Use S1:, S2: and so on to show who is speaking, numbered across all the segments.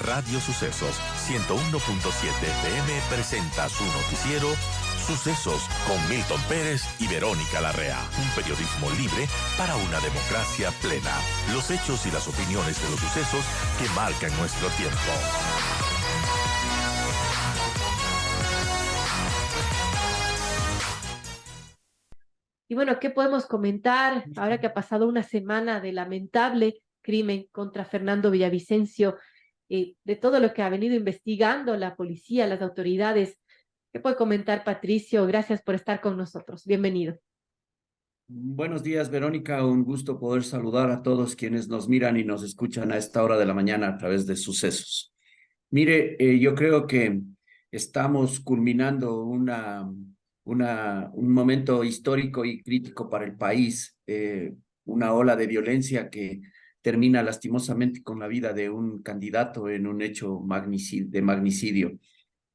S1: Radio Sucesos 101.7 FM presenta su noticiero Sucesos con Milton Pérez y Verónica Larrea. Un periodismo libre para una democracia plena. Los hechos y las opiniones de los sucesos que marcan nuestro tiempo.
S2: Y bueno, ¿qué podemos comentar ahora que ha pasado una semana de lamentable crimen contra Fernando Villavicencio, de todo lo que ha venido investigando la policía, las autoridades? ¿Qué puede comentar, Patricio? Gracias por estar con nosotros. Bienvenido.
S3: Buenos días, Verónica. Un gusto poder saludar a todos quienes nos miran y nos escuchan a esta hora de la mañana a través de Sucesos. Mire, yo creo que estamos culminando un momento histórico y crítico para el país, una ola de violencia que termina lastimosamente con la vida de un candidato en un hecho de magnicidio.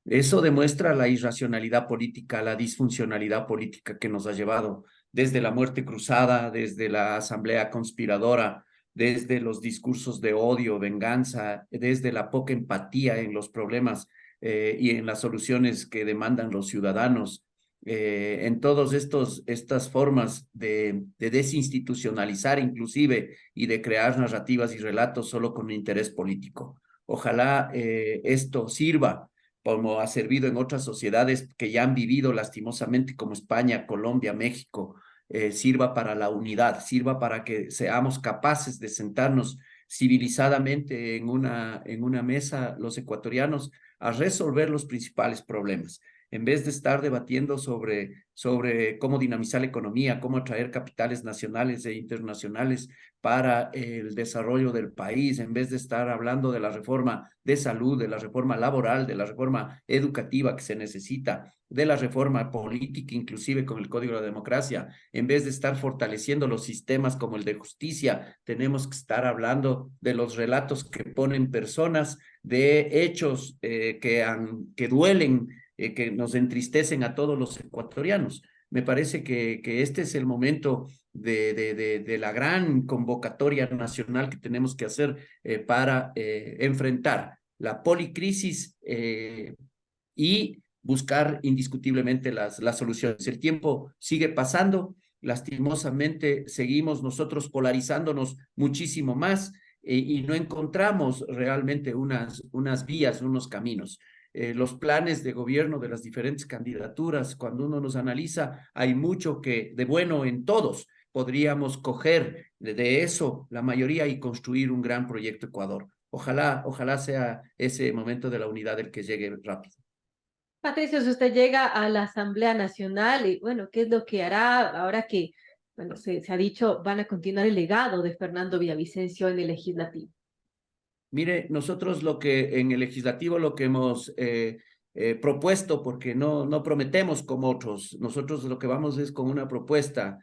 S3: Eso demuestra la irracionalidad política, la disfuncionalidad política que nos ha llevado desde la muerte cruzada, desde la asamblea conspiradora, desde los discursos de odio, venganza, desde la poca empatía en los problemas y en las soluciones que demandan los ciudadanos, en todas estas formas de desinstitucionalizar inclusive y de crear narrativas y relatos solo con interés político. Ojalá esto sirva como ha servido en otras sociedades que ya han vivido lastimosamente como España, Colombia, México, sirva para la unidad, sirva para que seamos capaces de sentarnos civilizadamente en una mesa los ecuatorianos a resolver los principales problemas, en vez de estar debatiendo sobre cómo dinamizar la economía, cómo atraer capitales nacionales e internacionales para el desarrollo del país, en vez de estar hablando de la reforma de salud, de la reforma laboral, de la reforma educativa que se necesita, de la reforma política, inclusive con el Código de la Democracia, en vez de estar fortaleciendo los sistemas como el de justicia, tenemos que estar hablando de los relatos que ponen personas, de hechos que duelen, que nos entristecen a todos los ecuatorianos. Me parece que este es el momento de la gran convocatoria nacional que tenemos que hacer para enfrentar la policrisis y buscar indiscutiblemente las soluciones. El tiempo sigue pasando, lastimosamente seguimos nosotros polarizándonos muchísimo más y no encontramos realmente unas vías, unos caminos. Los planes de gobierno de las diferentes candidaturas, cuando uno los analiza, hay mucho de bueno en todos. Podríamos coger de eso la mayoría y construir un gran proyecto Ecuador. Ojalá sea ese momento de la unidad el que llegue rápido.
S2: Patricio, si usted llega a la Asamblea Nacional, y bueno, ¿qué es lo que hará ahora que, bueno, se ha dicho, van a continuar el legado de Fernando Villavicencio en el legislativo?
S3: Mire, nosotros en el legislativo lo que hemos propuesto, porque no prometemos como otros, nosotros lo que vamos es con una propuesta,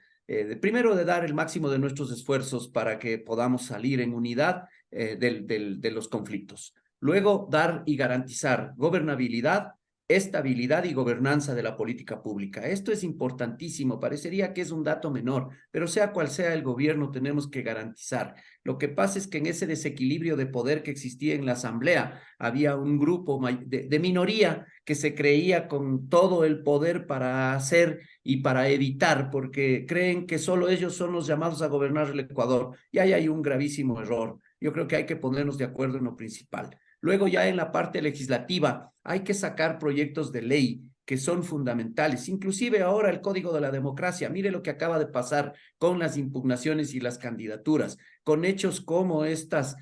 S3: primero de dar el máximo de nuestros esfuerzos para que podamos salir en unidad de los conflictos. Luego, dar y garantizar gobernabilidad, estabilidad y gobernanza de la política pública. Esto es importantísimo, parecería que es un dato menor, pero sea cual sea el gobierno, tenemos que garantizar. Lo que pasa es que en ese desequilibrio de poder que existía en la Asamblea, había un grupo de minoría que se creía con todo el poder para hacer y para evitar, porque creen que solo ellos son los llamados a gobernar el Ecuador. Y ahí hay un gravísimo error. Yo creo que hay que ponernos de acuerdo en lo principal. Luego ya en la parte legislativa hay que sacar proyectos de ley que son fundamentales, inclusive ahora el Código de la Democracia. Mire lo que acaba de pasar con las impugnaciones y las candidaturas, con hechos como estas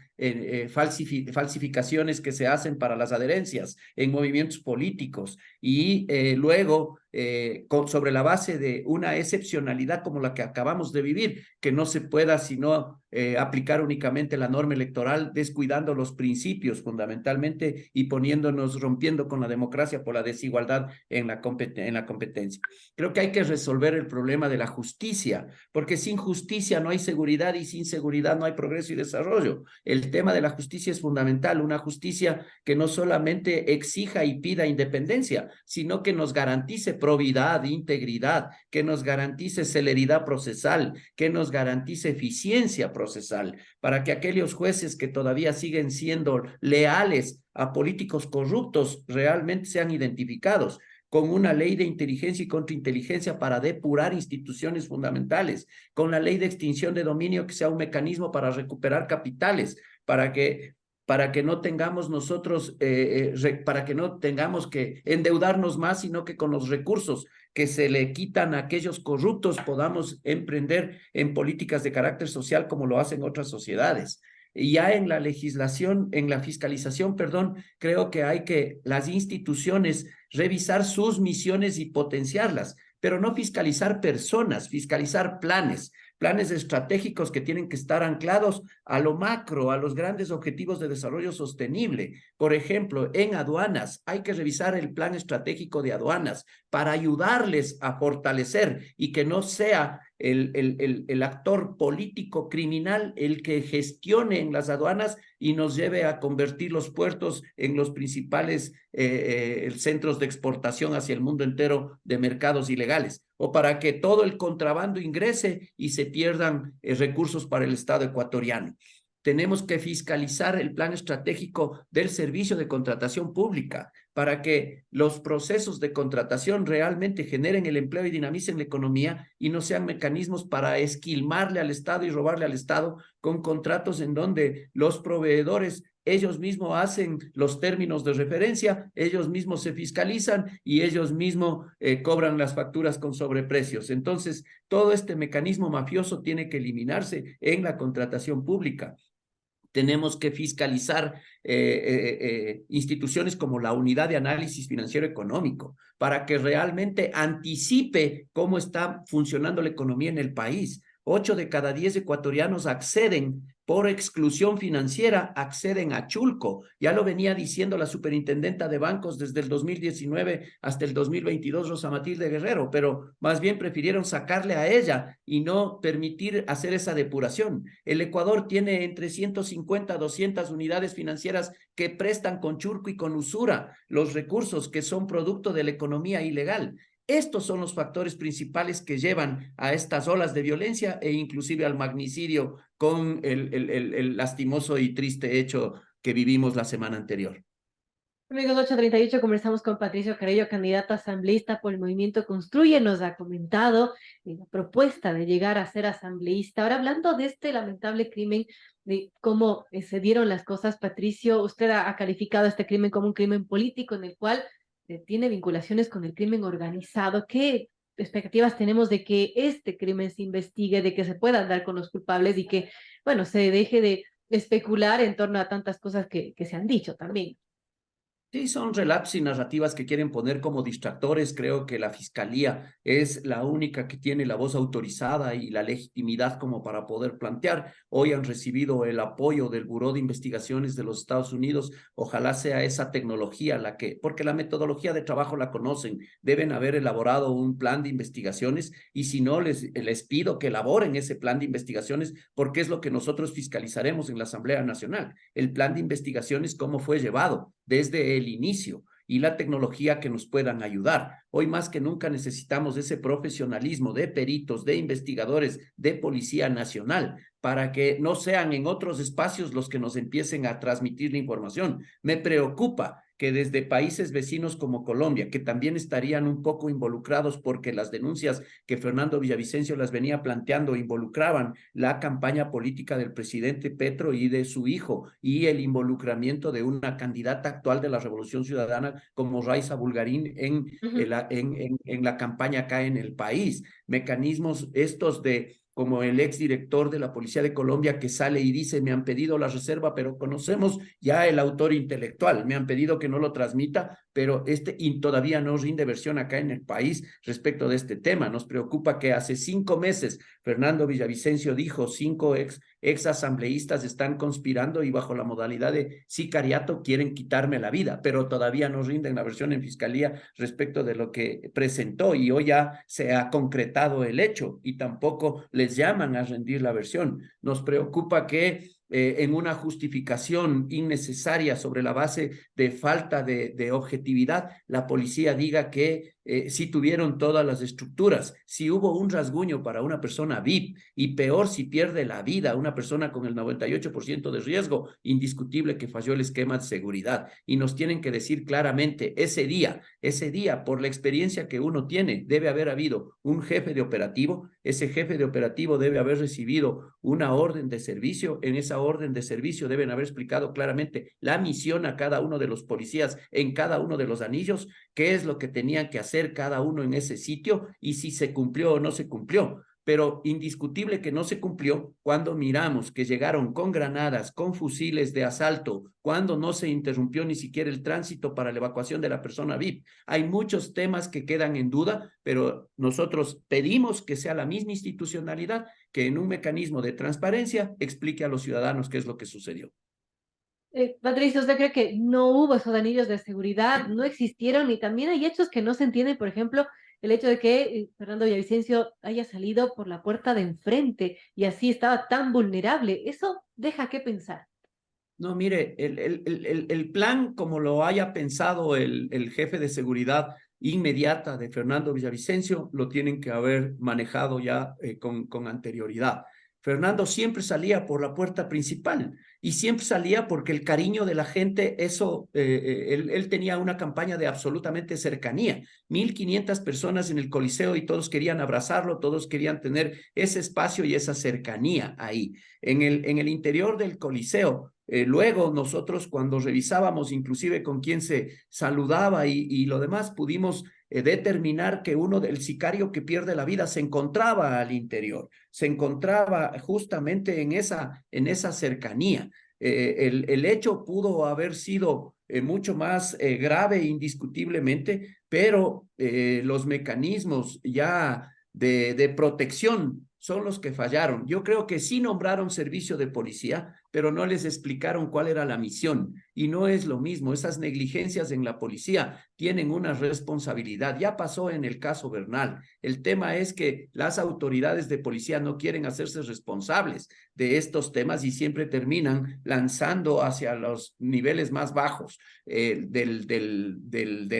S3: falsificaciones que se hacen para las adherencias en movimientos políticos y luego sobre la base de una excepcionalidad como la que acabamos de vivir, que no se pueda sino aplicar únicamente la norma electoral, descuidando los principios fundamentalmente y rompiendo con la democracia por la desigualdad en la competencia. Creo que hay que resolver el problema de la justicia, porque sin justicia no hay seguridad y sin seguridad prosperidad, no hay progreso y desarrollo. El tema de la justicia es fundamental, una justicia que no solamente exija y pida independencia, sino que nos garantice probidad, integridad, que nos garantice celeridad procesal, que nos garantice eficiencia procesal, para que aquellos jueces que todavía siguen siendo leales a políticos corruptos realmente sean identificados con una ley de inteligencia y contrainteligencia para depurar instituciones fundamentales, con la ley de extinción de dominio que sea un mecanismo para recuperar capitales, para que no tengamos nosotros, para que no tengamos que endeudarnos más, sino que con los recursos que se le quitan a aquellos corruptos podamos emprender en políticas de carácter social como lo hacen otras sociedades. Y ya en la legislación, en la fiscalización, perdón, creo que hay que las instituciones revisar sus misiones y potenciarlas, pero no fiscalizar personas, fiscalizar planes estratégicos que tienen que estar anclados a lo macro, a los grandes objetivos de desarrollo sostenible. Por ejemplo, en aduanas hay que revisar el plan estratégico de aduanas para ayudarles a fortalecer y que no sea el actor político criminal el que gestione en las aduanas y nos lleve a convertir los puertos en los principales centros de exportación hacia el mundo entero de mercados ilegales, o para que todo el contrabando ingrese y se pierdan recursos para el Estado ecuatoriano. Tenemos que fiscalizar el plan estratégico del servicio de contratación pública para que los procesos de contratación realmente generen el empleo y dinamicen la economía y no sean mecanismos para esquilmarle al Estado y robarle al Estado con contratos en donde los proveedores ellos mismos hacen los términos de referencia, ellos mismos se fiscalizan y ellos mismos cobran las facturas con sobreprecios. Entonces, todo este mecanismo mafioso tiene que eliminarse en la contratación pública. Tenemos que fiscalizar instituciones como la Unidad de Análisis Financiero Económico para que realmente anticipe cómo está funcionando la economía en el país. 8 de cada 10 ecuatorianos acceden por exclusión financiera, acceden a Chulco. Ya lo venía diciendo la superintendenta de bancos desde el 2019 hasta el 2022, Rosa Matilde Guerrero, pero más bien prefirieron sacarle a ella y no permitir hacer esa depuración. El Ecuador tiene entre 150 a 200 unidades financieras que prestan con churco y con usura los recursos que son producto de la economía ilegal. Estos son los factores principales que llevan a estas olas de violencia e inclusive al magnicidio con el lastimoso y triste hecho que vivimos la semana anterior.
S2: Amigos, 8:38, conversamos con Patricio Carrillo, candidato asambleísta por el Movimiento Construye. Nos ha comentado la propuesta de llegar a ser asambleísta. Ahora, hablando de este lamentable crimen, de cómo se dieron las cosas, Patricio, usted ha calificado este crimen como un crimen político en el cual tiene vinculaciones con el crimen organizado. ¿Qué expectativas tenemos de que este crimen se investigue, de que se puedan dar con los culpables y que, bueno, se deje de especular en torno a tantas cosas que se han dicho también?
S3: Sí, son relatos y narrativas que quieren poner como distractores. Creo que la fiscalía es la única que tiene la voz autorizada y la legitimidad como para poder plantear. Hoy han recibido el apoyo del Buró de Investigaciones de los Estados Unidos. Ojalá sea esa tecnología la que, porque la metodología de trabajo la conocen, deben haber elaborado un plan de investigaciones y si no, les pido que elaboren ese plan de investigaciones porque es lo que nosotros fiscalizaremos en la Asamblea Nacional. El plan de investigaciones, cómo fue llevado desde el inicio y la tecnología que nos puedan ayudar. Hoy más que nunca necesitamos ese profesionalismo de peritos, de investigadores, de Policía Nacional, para que no sean en otros espacios los que nos empiecen a transmitir la información. Me preocupa que desde países vecinos como Colombia, que también estarían un poco involucrados porque las denuncias que Fernando Villavicencio las venía planteando involucraban la campaña política del presidente Petro y de su hijo y el involucramiento de una candidata actual de la Revolución Ciudadana como Raiza Bulgarín en la campaña acá en el país. Mecanismos estos de como el exdirector de la Policía de Colombia que sale y dice, me han pedido la reserva, pero conocemos ya el autor intelectual, me han pedido que no lo transmita, pero y todavía no rinde versión acá en el país respecto de este tema. Nos preocupa que hace 5 meses Fernando Villavicencio dijo, 5 exasambleístas están conspirando y bajo la modalidad de sicariato quieren quitarme la vida, pero todavía no rinden la versión en fiscalía respecto de lo que presentó y hoy ya se ha concretado el hecho y tampoco les llaman a rendir la versión. Nos preocupa que en una justificación innecesaria sobre la base de falta de objetividad, la policía diga que sí tuvieron todas las estructuras, si hubo un rasguño para una persona VIP y peor si pierde la vida una persona con el 98% de riesgo, indiscutible que falló el esquema de seguridad y nos tienen que decir claramente ese día, por la experiencia que uno tiene, debe haber habido un jefe de operativo, ese jefe de operativo debe haber recibido una orden de servicio, en esa orden de servicio deben haber explicado claramente la misión a cada uno de los policías en cada uno de los anillos, qué es lo que tenían que hacer cada uno en ese sitio y si se cumplió o no se cumplió. Pero indiscutible que no se cumplió cuando miramos que llegaron con granadas, con fusiles de asalto, cuando no se interrumpió ni siquiera el tránsito para la evacuación de la persona VIP. Hay muchos temas que quedan en duda, pero nosotros pedimos que sea la misma institucionalidad que en un mecanismo de transparencia explique a los ciudadanos qué es lo que sucedió.
S2: Patricia, ¿usted cree que no hubo esos anillos de seguridad, no existieron y también hay hechos que no se entienden? Por ejemplo, el hecho de que Fernando Villavicencio haya salido por la puerta de enfrente y así estaba tan vulnerable. Eso deja que pensar.
S3: No, mire, el plan como lo haya pensado el jefe de seguridad inmediata de Fernando Villavicencio, lo tienen que haber manejado ya con anterioridad. Fernando siempre salía por la puerta principal y siempre salía porque el cariño de la gente, eso, él tenía una campaña de absolutamente cercanía. 1.500 personas en el Coliseo y todos querían abrazarlo, todos querían tener ese espacio y esa cercanía ahí. En el interior del Coliseo, luego nosotros cuando revisábamos inclusive con quién se saludaba y lo demás, pudimos determinar que uno del sicario que pierde la vida se encontraba al interior, se encontraba justamente en esa cercanía. El hecho pudo haber sido mucho más grave indiscutiblemente, pero los mecanismos ya de protección son los que fallaron. Yo creo que sí nombraron servicio de policía, pero no les explicaron cuál era la misión. Y no es lo mismo. Esas negligencias en la policía tienen una responsabilidad. Ya pasó en el caso Bernal. El tema es que las autoridades de policía no quieren hacerse responsables de estos temas y siempre terminan lanzando hacia los niveles más bajos de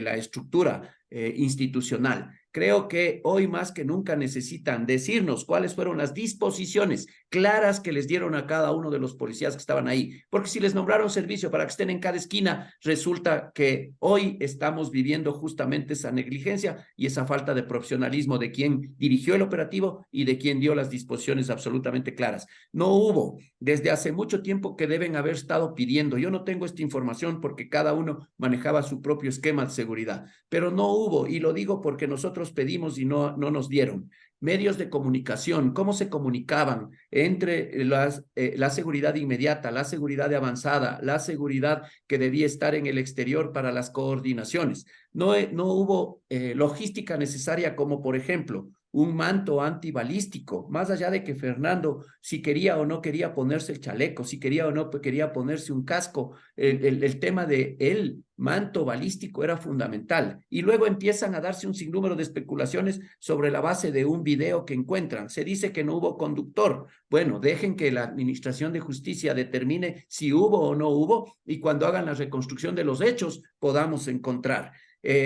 S3: la estructura institucional. Creo que hoy más que nunca necesitan decirnos cuáles fueron las disposiciones claras que les dieron a cada uno de los policías que estaban ahí. Porque si les nombraron servicio para que estén en cada esquina, resulta que hoy estamos viviendo justamente esa negligencia y esa falta de profesionalismo de quien dirigió el operativo y de quien dio las disposiciones absolutamente claras. No hubo desde hace mucho tiempo que deben haber estado pidiendo. Yo no tengo esta información porque cada uno manejaba su propio esquema de seguridad, pero no hubo, y lo digo porque nosotros pedimos y no nos dieron. Medios de comunicación, cómo se comunicaban entre la seguridad inmediata, la seguridad de avanzada, la seguridad que debía estar en el exterior para las coordinaciones. No hubo logística necesaria como, por ejemplo, un manto antibalístico, más allá de que Fernando, si quería o no quería ponerse el chaleco, si quería o no quería ponerse un casco, el tema de el manto balístico era fundamental. Y luego empiezan a darse un sinnúmero de especulaciones sobre la base de un video que encuentran. Se dice que no hubo conductor. Bueno, dejen que la Administración de Justicia determine si hubo o no hubo y cuando hagan la reconstrucción de los hechos podamos encontrar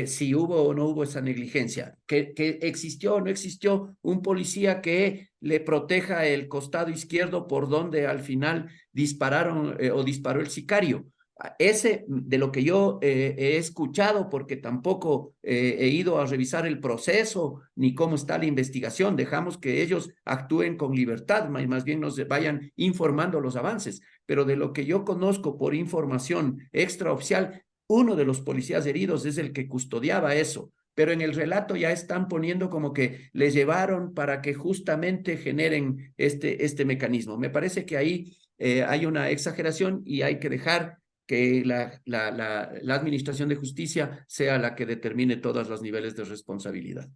S3: si hubo o no hubo esa negligencia, que existió o no existió un policía que le proteja el costado izquierdo por donde al final dispararon o disparó el sicario. Ese, de lo que yo he escuchado, porque tampoco he ido a revisar el proceso ni cómo está la investigación, dejamos que ellos actúen con libertad, más bien nos vayan informando los avances, pero de lo que yo conozco por información extraoficial, uno de los policías heridos es el que custodiaba eso, pero en el relato ya están poniendo como que le llevaron para que justamente generen este mecanismo. Me parece que ahí hay una exageración y hay que dejar que la Administración de Justicia sea la que determine todos los niveles de responsabilidad.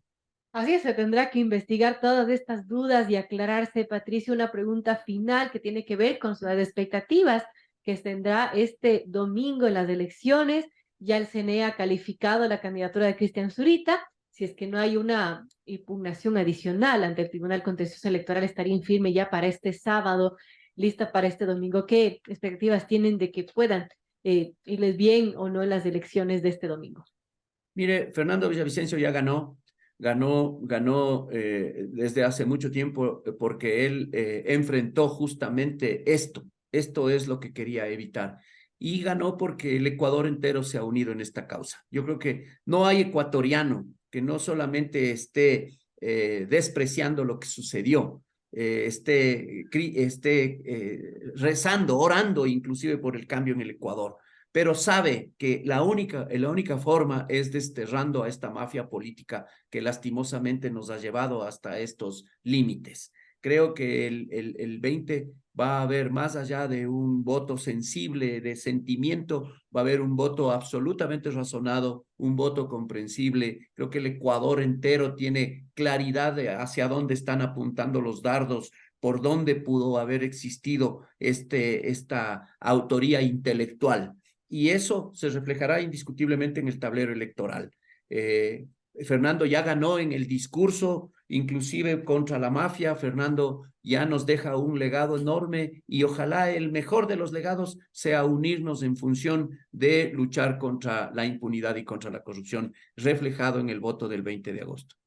S2: Así es, se tendrá que investigar todas estas dudas y aclararse, Patricia, una pregunta final que tiene que ver con las expectativas que tendrá este domingo en las elecciones. Ya el CNE ha calificado la candidatura de Cristian Zurita. Si es que no hay una impugnación adicional ante el Tribunal Contencioso Electoral, estaría en firme ya para este sábado, lista para este domingo. ¿Qué expectativas tienen de que puedan irles bien o no en las elecciones de este domingo?
S3: Mire, Fernando Villavicencio ya ganó desde hace mucho tiempo porque él enfrentó justamente esto. Esto es lo que quería evitar. Y ganó porque el Ecuador entero se ha unido en esta causa. Yo creo que no hay ecuatoriano que no solamente esté despreciando lo que sucedió, rezando, orando inclusive por el cambio en el Ecuador, pero sabe que la única forma es desterrando a esta mafia política que lastimosamente nos ha llevado hasta estos límites. Creo que el 20 va a haber, más allá de un voto sensible, de sentimiento, va a haber un voto absolutamente razonado, un voto comprensible. Creo que el Ecuador entero tiene claridad de hacia dónde están apuntando los dardos, por dónde pudo haber existido esta autoría intelectual, y eso se reflejará indiscutiblemente en el tablero electoral. Fernando ya ganó en el discurso, inclusive contra la mafia. Fernando ya nos deja un legado enorme y ojalá el mejor de los legados sea unirnos en función de luchar contra la impunidad y contra la corrupción, reflejado en el voto del 20 de agosto.